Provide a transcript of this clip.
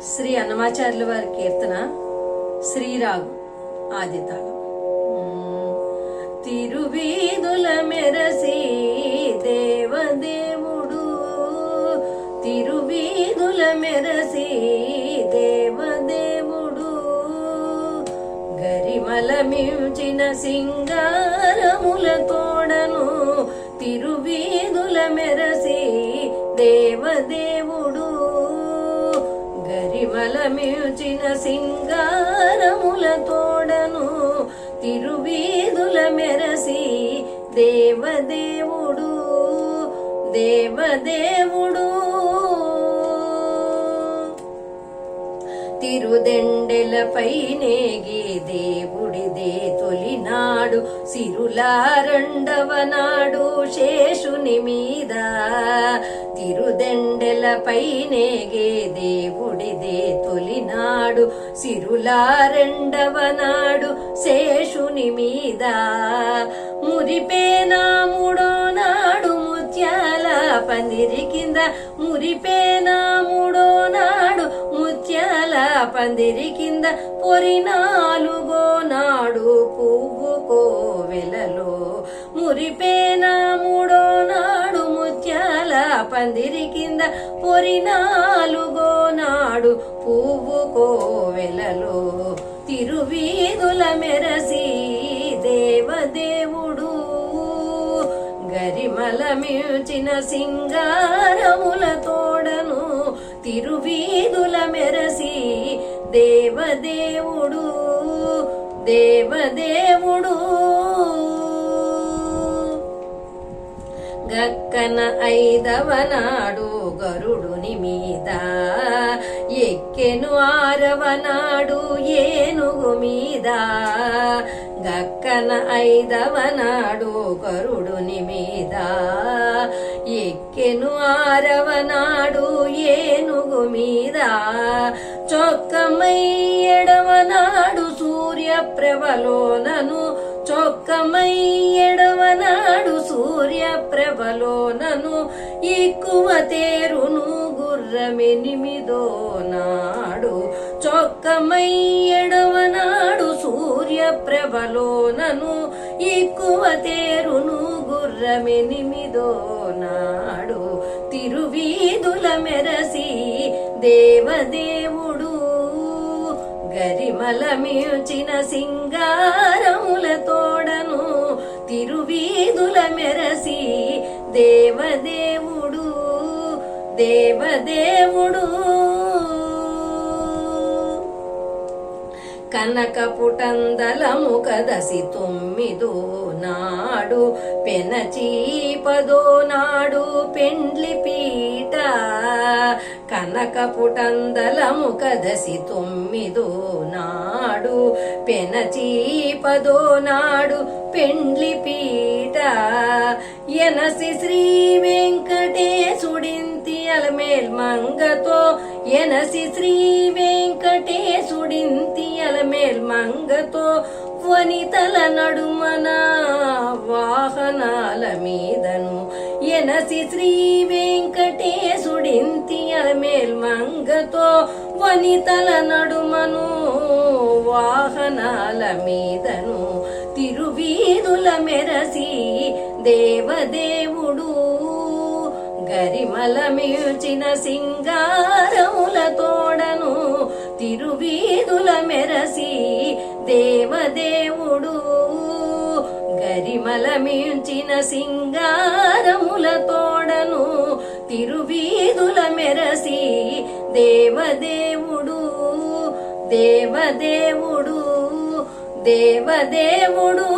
శ్రీ అన్నమాచార్యుల వారి కీర్తన శ్రీరాగం ఆదితాళం. తిరువీధుల మెరసి దేవదేవుడు, తిరువీధుల మెరసి దేవదేవుడు, గరిమల మించిన సింగారముల తోడను తిరువీధుల మెరసి దేవదేవుడు, గరిమల మించిన సింగారముల తోడను తిరువీధుల మెరసి దేవదేవుడు, దేవదేవుడు. తిరుదెండెలపై నేగి దేవుడిదే తొలినాడు, సిరులారండవ నాడు శేషుని మీద. తిరుదెండెలపై నేగే దేవుడిదే తొలినాడు, సిరులారండవ నాడు శేషుని మీద. మురిపేనా మూడో నాడు ముత్యాల పందిరి కింద, మురిపేనా మూడో నాడు ముత్యాల పందిరి కింద, పొరినాలుగో నాడు పువ్వు కోవెలలో. మురిపేనా మూడో నాడు ముత్యాల పందిరి కింద, పొరినాలుగో నాడు పువ్వు కోవెలలో. తిరువీధుల మెరసి దేవదేవుడు, గరిమల మించిన సింగారముల తోడను తిరువీధుల మెరసి దేవదేవుడు, దేవదేవుడు. గక్కన ఐదవ నాడు గరుడుని మీద, ఎక్కెను ఆరవ నాడు ఏనుగు మీద. గక్కన ఐదవ నాడు గరుడుని మీద, ఎక్కెను ఆరవ నాడు ఏనుగు మీద. చొక్కమై ఎడవ నాడు సూర్యప్రభలోనను, చొక్కమై ఎడవ నాడు సూర్యప్రభలోనను, ఎక్కువ తేరును గుర్రమెనిమిదో నాడు. చొక్కమై ఎడవ నాడు సూర్యప్రభలోనను, ఎక్కువ తేరును గుర్రమెనిమిదో నాడు. తిరువీధుల మెరసి దేవదేవుడు, గరిమల మించిన సింగారముల తోడను తిరువీధుల మెరసి దేవదేవుడు, దేవదేవుడు. కనకపుటందలము కదసి తొమ్మిదో నాడు, పెనచి పదో నాడు పెండ్లి పీట. కనకపుటందలము కదసి తొమ్మిదో నాడు, పెనచి పదో నాడు పెండ్లి పీట. ఎనసి శ్రీ వెంకటేశుడింతి అలమేల్ మంగతో, ఎనసి శ్రీ వెంకటేశుడింతి అలమేల్ మంగతో, వనితల నడుమన వాహనాల మీదను. ఎనసి శ్రీ వెంకటేశుడింతి అలమేల్ మంగతో, వనితల నడుమను వాహనాల మీదను. తిరువీధుల మెరసి దేవదేవుడు, గరిమల మించిన సింగారముల తోడను తిరువీధుల మెరసి దేవదేవుడు, గరిమల మించిన సింగారముల తోడను తిరువీధుల మెరసి దేవదేవుడు, దేవదేవుడు, దేవదేవుడు.